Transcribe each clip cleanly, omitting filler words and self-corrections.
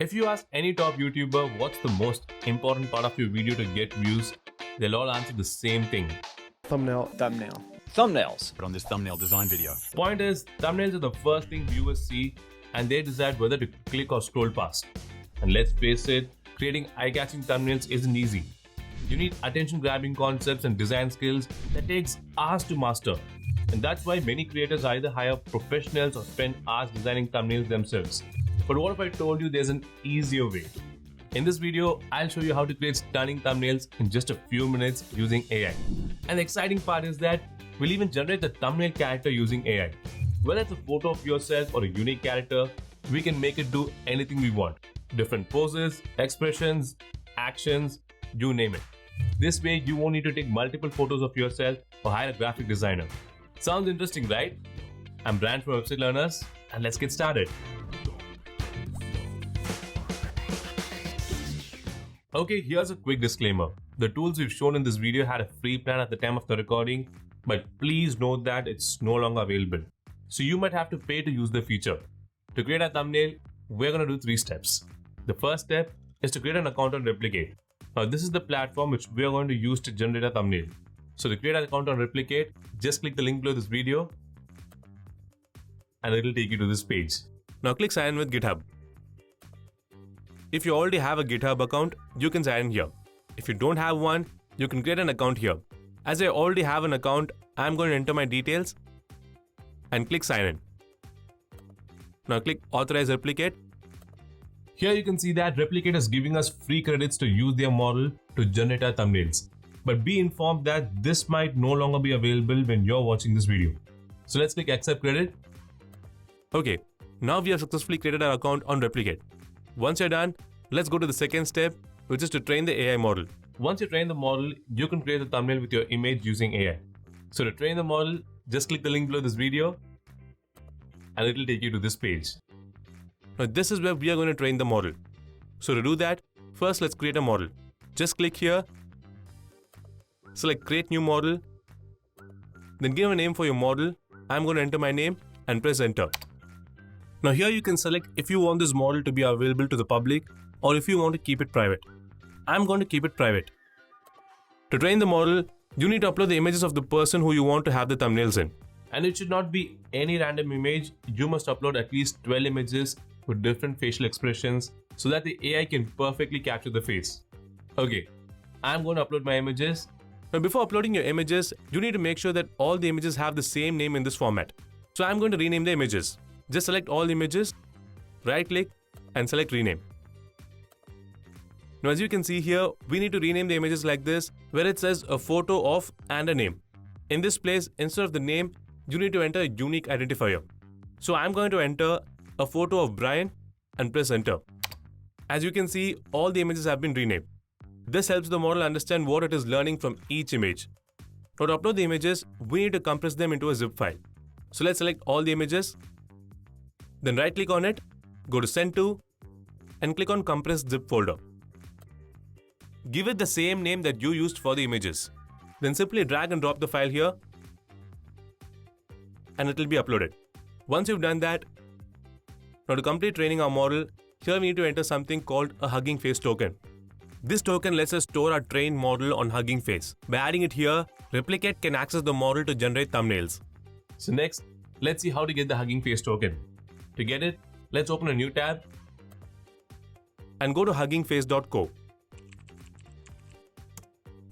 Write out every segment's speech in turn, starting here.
If you ask any top YouTuber what's the most important part of your video to get views, they'll all answer the same thing. Thumbnail. Thumbnails. On this thumbnail design video. Point is, thumbnails are the first thing viewers see and they decide whether to click or scroll past. And let's face it, creating eye-catching thumbnails isn't easy. You need attention-grabbing concepts and design skills that takes hours to master. And that's why many creators either hire professionals or spend hours designing thumbnails themselves. But what if I told you there's an easier way? In this video, I'll show you how to create stunning thumbnails in just a few minutes using AI. And the exciting part is that we'll even generate the thumbnail character using AI. Whether it's a photo of yourself or a unique character, we can make it do anything we want. Different poses, expressions, actions, you name it. This way, you won't need to take multiple photos of yourself or hire a graphic designer. Sounds interesting, right? I'm Brand from Website Learners, and let's get started. Okay, here's a quick disclaimer. The tools we've shown in this video had a free plan at the time of the recording, but please note that it's no longer available. So you might have to pay to use the feature. To create a thumbnail, we're going to do 3 steps. The first step is to create an account on Replicate. Now this is the platform which we're going to use to generate a thumbnail. So to create an account on Replicate, just click the link below this video and it'll take you to this page. Now click sign in with GitHub. If you already have a GitHub account, you can sign in here. If you don't have one, you can create an account here. As I already have an account, I'm going to enter my details and click sign in. Now click authorize Replicate. Here you can see that Replicate is giving us free credits to use their model to generate our thumbnails. But be informed that this might no longer be available when you're watching this video. So let's click accept credit. Okay, now we have successfully created our account on Replicate. Once you're done, let's go to the second step, which is to train the AI model. Once you train the model, you can create a thumbnail with your image using AI. So to train the model, just click the link below this video and it will take you to this page. Now this is where we are going to train the model. So to do that, first let's create a model. Just click here, select create new model, then give a name for your model. I'm going to enter my name and press enter. Now here you can select if you want this model to be available to the public or if you want to keep it private. I'm going to keep it private. To train the model, you need to upload the images of the person who you want to have the thumbnails in. And it should not be any random image. You must upload at least 12 images with different facial expressions so that the AI can perfectly capture the face. Okay, I'm going to upload my images. Now before uploading your images, you need to make sure that all the images have the same name in this format. So I'm going to rename the images. Just select all images, right click and select rename. Now as you can see here, we need to rename the images like this where it says a photo of and a name. In this place, instead of the name, you need to enter a unique identifier. So I'm going to enter a photo of Brian and press enter. As you can see, all the images have been renamed. This helps the model understand what it is learning from each image. Now to upload the images, we need to compress them into a zip file. So let's select all the images. Then right click on it, go to send to and click on compressed zip folder. Give it the same name that you used for the images. Then simply drag and drop the file here and it will be uploaded. Once you've done that, now to complete training our model, here we need to enter something called a Hugging Face token. This token lets us store our trained model on Hugging Face. By adding it here, Replicate can access the model to generate thumbnails. So next, let's see how to get the Hugging Face token. To get it, let's open a new tab and go to huggingface.co.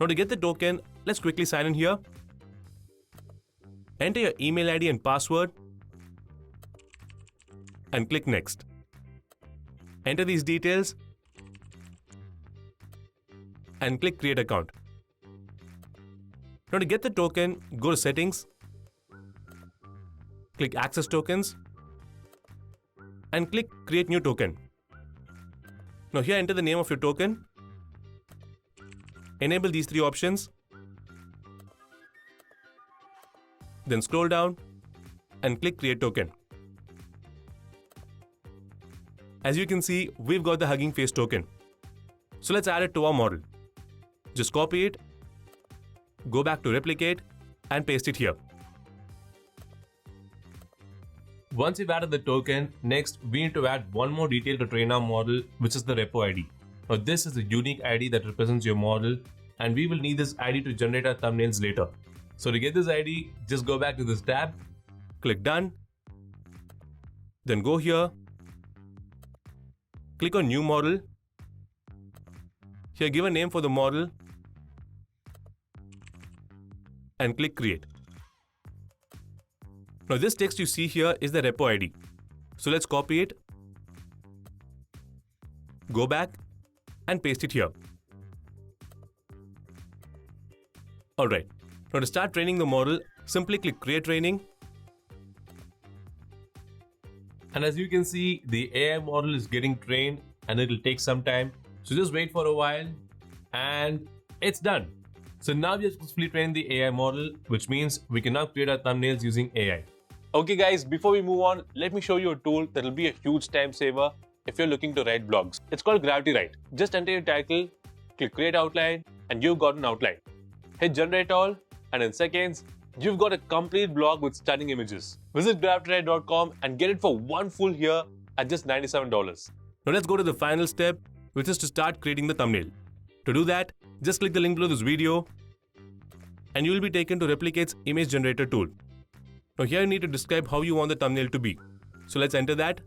Now to get the token, let's quickly sign in here. Enter your email ID and password and click next. Enter these details and click create account. Now to get the token, go to settings, click access tokens and click create new token. Now here enter the name of your token. Enable these 3 options. Then scroll down and click create token. As you can see, we've got the Hugging Face token. So let's add it to our model. Just copy it, go back to Replicate and paste it here. Once we've added the token, next we need to add one more detail to train our model, which is the repo ID. Now this is a unique ID that represents your model, and we will need this ID to generate our thumbnails later. So to get this ID, just go back to this tab, click Done, then go here, click on New Model. Here give a name for the model and click Create. Now this text you see here is the repo ID. So let's copy it, go back and paste it here. Alright, now to start training the model, simply click Create Training. And as you can see, the AI model is getting trained and it will take some time. So just wait for a while and it's done. So now we have successfully trained the AI model, which means we can now create our thumbnails using AI. Okay guys, before we move on, let me show you a tool that will be a huge time saver if you're looking to write blogs. It's called GravityWrite. Just enter your title, click Create Outline, and you've got an outline. Hit Generate All, and in seconds, you've got a complete blog with stunning images. Visit GravityWrite.com and get it for one full year at just $97. Now let's go to the final step, which is to start creating the thumbnail. To do that, just click the link below this video, and you will be taken to Replicate's image generator tool. Now here you need to describe how you want the thumbnail to be. So let's enter that.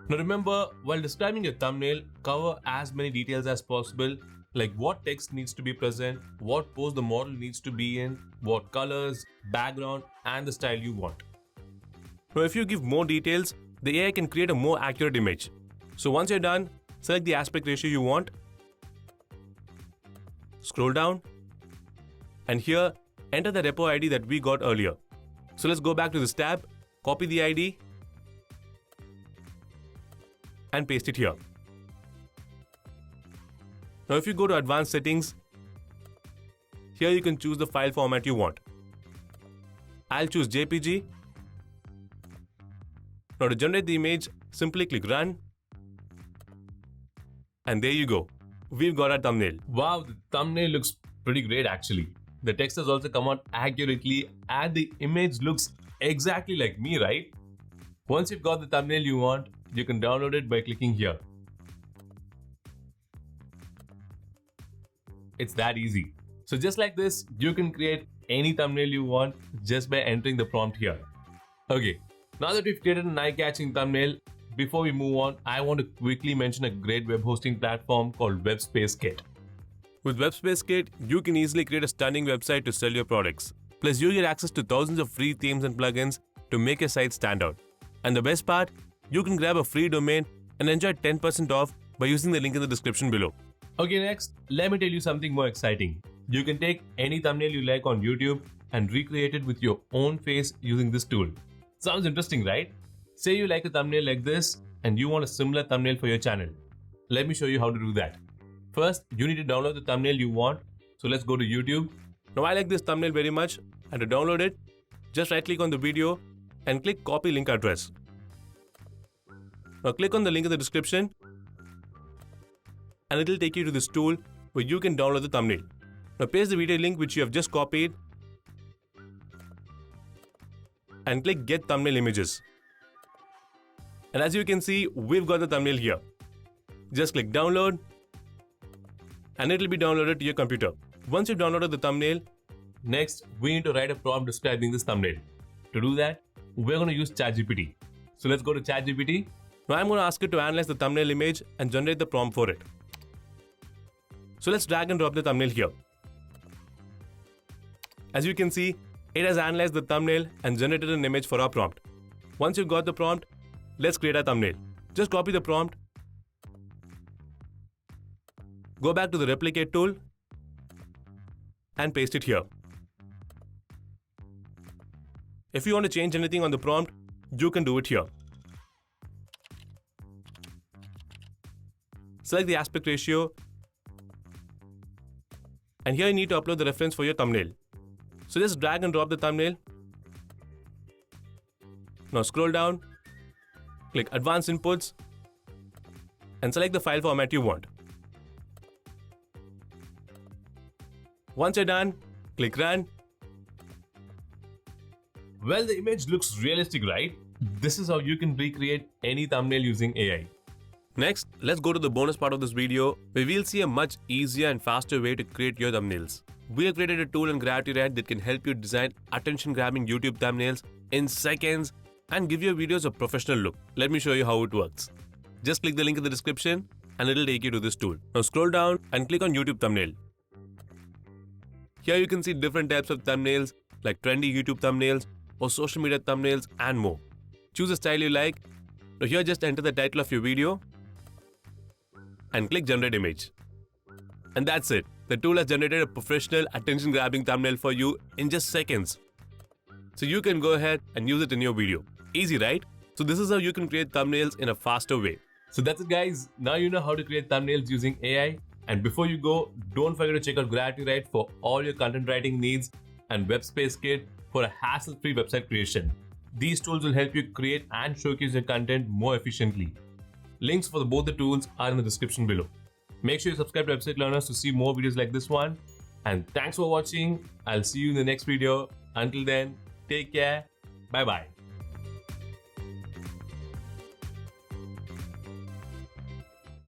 Now remember, while describing your thumbnail, cover as many details as possible, like what text needs to be present, what pose the model needs to be in, what colors, background, and the style you want. Now if you give more details, the AI can create a more accurate image. So once you're done, select the aspect ratio you want, scroll down, and here enter the repo ID that we got earlier. So let's go back to this tab, copy the ID, and paste it here. Now if you go to Advanced Settings, here you can choose the file format you want. I'll choose JPG. Now to generate the image, simply click Run. And there you go. We've got our thumbnail. Wow, the thumbnail looks pretty great actually. The text has also come out accurately and the image looks exactly like me, right? Once you've got the thumbnail you want, you can download it by clicking here. It's that easy. So just like this, you can create any thumbnail you want just by entering the prompt here. Okay, now that we've created an eye-catching thumbnail, before we move on, I want to quickly mention a great web hosting platform called WebSpaceKit. With WebSpaceKit, you can easily create a stunning website to sell your products. Plus, you get access to thousands of free themes and plugins to make your site stand out. And the best part, you can grab a free domain and enjoy 10% off by using the link in the description below. Okay, next, let me tell you something more exciting. You can take any thumbnail you like on YouTube and recreate it with your own face using this tool. Sounds interesting, right? Say you like a thumbnail like this and you want a similar thumbnail for your channel. Let me show you how to do that. First, you need to download the thumbnail you want. So let's go to YouTube. Now I like this thumbnail very much, and to download it, just right click on the video and click Copy Link Address. Now click on the link in the description and it will take you to this tool where you can download the thumbnail. Now paste the video link which you have just copied and click Get Thumbnail Images. And as you can see, we've got the thumbnail here. Just click Download and it will be downloaded to your computer. Once you've downloaded the thumbnail, next we need to write a prompt describing this thumbnail. To do that, we're going to use ChatGPT. So let's go to ChatGPT. Now I'm going to ask it to analyze the thumbnail image and generate the prompt for it. So let's drag and drop the thumbnail here. As you can see, it has analyzed the thumbnail and generated an image for our prompt. Once you've got the prompt, let's create a thumbnail. Just copy the prompt, go back to the Replicate tool and paste it here. If you want to change anything on the prompt, you can do it here. Select the aspect ratio and here you need to upload the reference for your thumbnail. So just drag and drop the thumbnail. Now scroll down, click Advanced Inputs and select the file format you want. Once you're done, click Run Well, the image looks realistic, right? This is how you can recreate any thumbnail using AI. Next, let's go to the bonus part of this video where we'll see a much easier and faster way to create your thumbnails. We have created a tool in GravityWrite that can help you design attention-grabbing YouTube thumbnails in seconds and give your videos a professional look. Let me show you how it works. Just click the link in the description and it'll take you to this tool. Now scroll down and click on YouTube thumbnail. Here you can see different types of thumbnails like trendy YouTube thumbnails or social media thumbnails and more. Choose a style you like. Now here just enter the title of your video and click generate image. And that's it. The tool has generated a professional attention-grabbing thumbnail for you in just seconds. So you can go ahead and use it in your video. Easy, right? So this is how you can create thumbnails in a faster way. So that's it, guys. Now you know how to create thumbnails using AI. And before you go, don't forget to check out GravityWrite for all your content writing needs and WebSpace Kit for a hassle-free website creation. These tools will help you create and showcase your content more efficiently. Links for both the tools are in the description below. Make sure you subscribe to Website Learners to see more videos like this one. And thanks for watching. I'll see you in the next video. Until then, take care. Bye-bye.